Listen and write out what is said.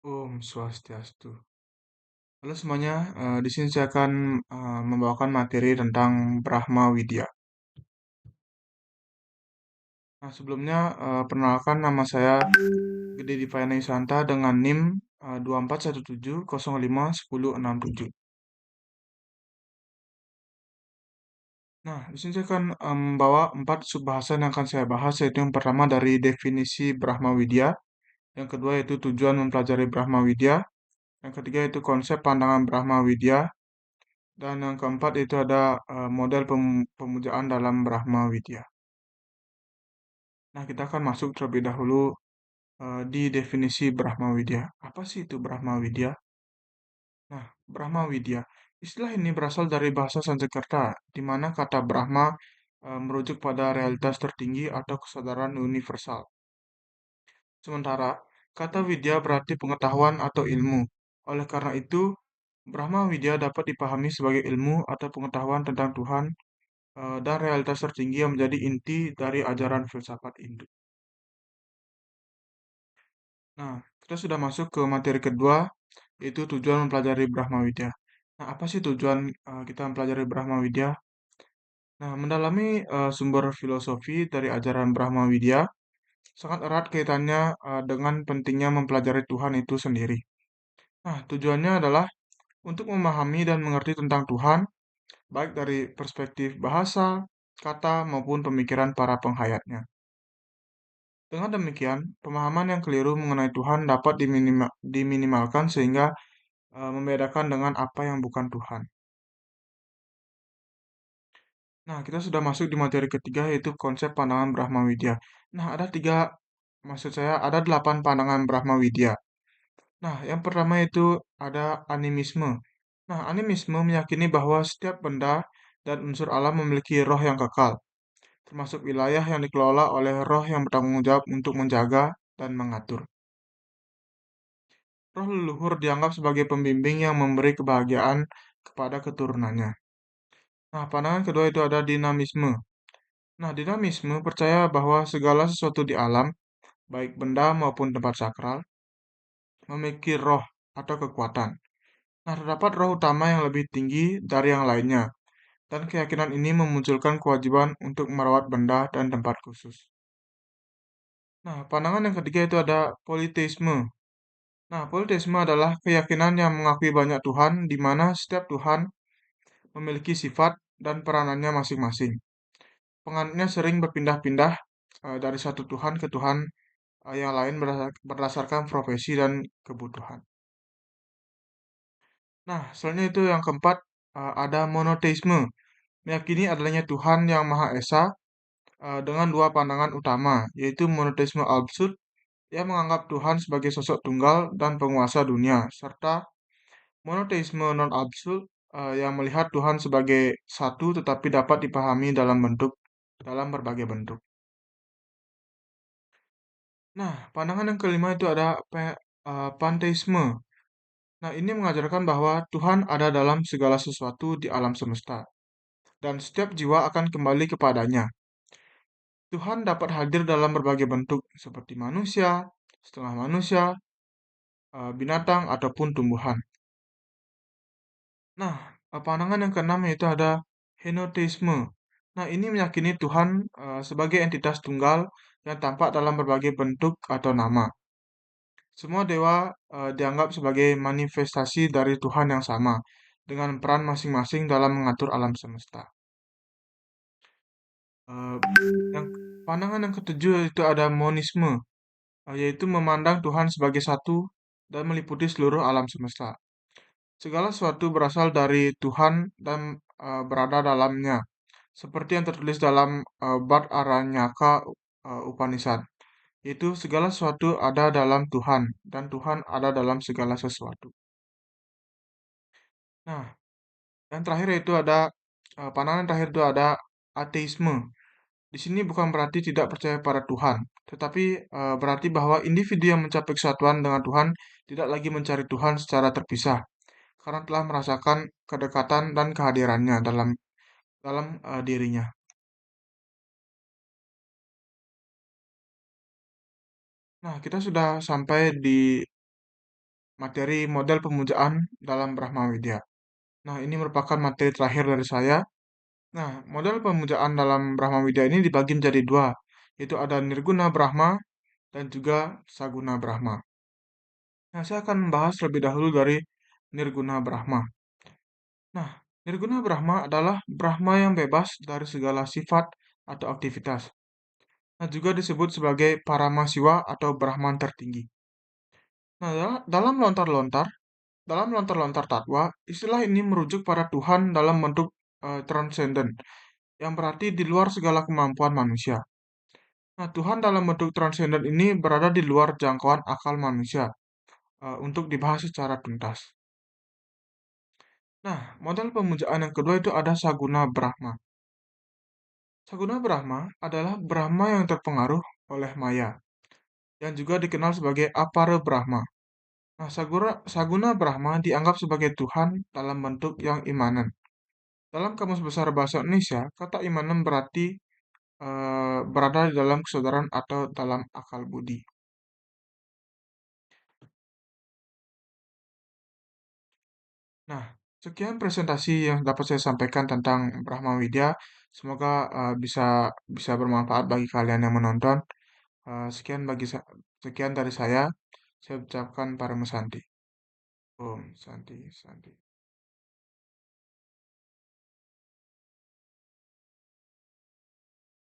Om Swastiastu. Halo semuanya, di sini saya akan membawakan materi tentang Brahma Widya. Nah, sebelumnya perkenalkan nama saya Gede Divayana Isanta dengan NIM 2417051067. Nah, di sini saya akan membawa 4 subbahasan yang akan saya bahas, yaitu yang pertama dari definisi Brahma Widya, yang kedua yaitu tujuan mempelajari Brahma Widya, yang ketiga yaitu konsep pandangan Brahma Widya, dan yang keempat itu ada model pemujaan dalam Brahma Widya. Nah, kita akan masuk terlebih dahulu di definisi Brahma Widya. Apa sih itu Brahma Widya? Nah, Brahma Widya. Istilah ini berasal dari bahasa Sanskerta, di mana kata Brahma merujuk pada realitas tertinggi atau kesadaran universal. Sementara, kata Widya berarti pengetahuan atau ilmu. Oleh karena itu, Brahma Widya dapat dipahami sebagai ilmu atau pengetahuan tentang Tuhan dan realitas tertinggi yang menjadi inti dari ajaran filsafat Hindu. Nah, kita sudah masuk ke materi kedua, yaitu tujuan mempelajari Brahma Widya. Nah, apa sih tujuan kita mempelajari Brahma Widya? Nah, mendalami sumber filosofi dari ajaran Brahma Widya sangat erat kaitannya dengan pentingnya mempelajari Tuhan itu sendiri. Nah, tujuannya adalah untuk memahami dan mengerti tentang Tuhan, baik dari perspektif bahasa, kata, maupun pemikiran para penghayatnya. Dengan demikian, pemahaman yang keliru mengenai Tuhan dapat diminimalkan sehingga membedakan dengan apa yang bukan Tuhan. Nah, kita sudah masuk di materi ketiga yaitu konsep pandangan Brahma Widya. Nah, maksud saya ada 8 pandangan Brahma Widya. Nah, yang pertama itu ada animisme. Nah, animisme meyakini bahwa setiap benda dan unsur alam memiliki roh yang kekal, termasuk wilayah yang dikelola oleh roh yang bertanggung jawab untuk menjaga dan mengatur. Roh leluhur dianggap sebagai pembimbing yang memberi kebahagiaan kepada keturunannya. Nah, pandangan kedua itu ada dinamisme. Nah, dinamisme percaya bahwa segala sesuatu di alam, baik benda maupun tempat sakral, memiliki roh atau kekuatan. Nah, terdapat roh utama yang lebih tinggi dari yang lainnya, dan keyakinan ini memunculkan kewajiban untuk merawat benda dan tempat khusus. Nah, pandangan yang ketiga itu ada politeisme. Nah, politeisme adalah keyakinan yang mengakui banyak Tuhan, di mana setiap Tuhan memiliki sifat dan peranannya masing-masing. Penganutnya sering berpindah-pindah dari satu Tuhan ke Tuhan yang lain berdasarkan profesi dan kebutuhan. Nah, selanjutnya itu yang keempat, ada monoteisme, meyakini adanya Tuhan yang Maha Esa dengan dua pandangan utama, yaitu monoteisme absolut yang menganggap Tuhan sebagai sosok tunggal dan penguasa dunia, serta monoteisme non-absolut yang melihat Tuhan sebagai satu tetapi dapat dipahami dalam berbagai bentuk. Nah, pandangan yang kelima itu ada panteisme. Nah, ini mengajarkan bahwa Tuhan ada dalam segala sesuatu di alam semesta, dan setiap jiwa akan kembali kepadanya. Tuhan dapat hadir dalam berbagai bentuk, seperti manusia, setengah manusia, binatang, ataupun tumbuhan. Nah, pandangan yang keenam yaitu ada henoteisme. Nah, ini meyakini Tuhan sebagai entitas tunggal yang tampak dalam berbagai bentuk atau nama. Semua dewa dianggap sebagai manifestasi dari Tuhan yang sama, dengan peran masing-masing dalam mengatur alam semesta. Eh, yang pandangan yang ketujuh itu ada monisme, yaitu memandang Tuhan sebagai satu dan meliputi seluruh alam semesta. Segala sesuatu berasal dari Tuhan dan berada dalamnya, seperti yang tertulis dalam Bhat Aranyaka Upanishad, yaitu segala sesuatu ada dalam Tuhan dan Tuhan ada dalam segala sesuatu. Nah, yang terakhir itu ada pandangan terakhir itu ada ateisme. Di sini bukan berarti tidak percaya pada Tuhan, tetapi berarti bahwa individu yang mencapai kesatuan dengan Tuhan tidak lagi mencari Tuhan secara terpisah, karena telah merasakan kedekatan dan kehadirannya dalam dalam dirinya. Nah, kita sudah sampai di materi model pemujaan dalam Brahma Widya. Nah, ini merupakan materi terakhir dari saya. Nah, model pemujaan dalam Brahma Widya ini dibagi menjadi dua, yaitu ada Nirguna Brahma dan juga Saguna Brahma. Nah, saya akan membahas lebih dahulu dari Nirguna Brahma. Nah, Nirguna Brahma adalah Brahma yang bebas dari segala sifat atau aktivitas. Nah, juga disebut sebagai Paramasiwa atau Brahman tertinggi. Nah, dalam lontar-lontar tatwa, istilah ini merujuk pada Tuhan dalam bentuk transenden, yang berarti di luar segala kemampuan manusia. Nah, Tuhan dalam bentuk transenden ini berada di luar jangkauan akal manusia untuk dibahas secara tuntas. Nah, model pemujaan yang kedua itu ada Saguna Brahma. Saguna Brahma adalah Brahma yang terpengaruh oleh Maya, yang juga dikenal sebagai Apara Brahma. Nah, Saguna Brahma dianggap sebagai Tuhan dalam bentuk yang imanen. Dalam Kamus Besar Bahasa Indonesia, kata imanen berarti berada di dalam kesadaran atau dalam akal budi. Nah, sekian presentasi yang dapat saya sampaikan tentang Brahma Widya. Semoga bisa bisa bermanfaat bagi kalian yang menonton. Sekian dari saya. Saya ucapkan para Santi. Om Santi Santi.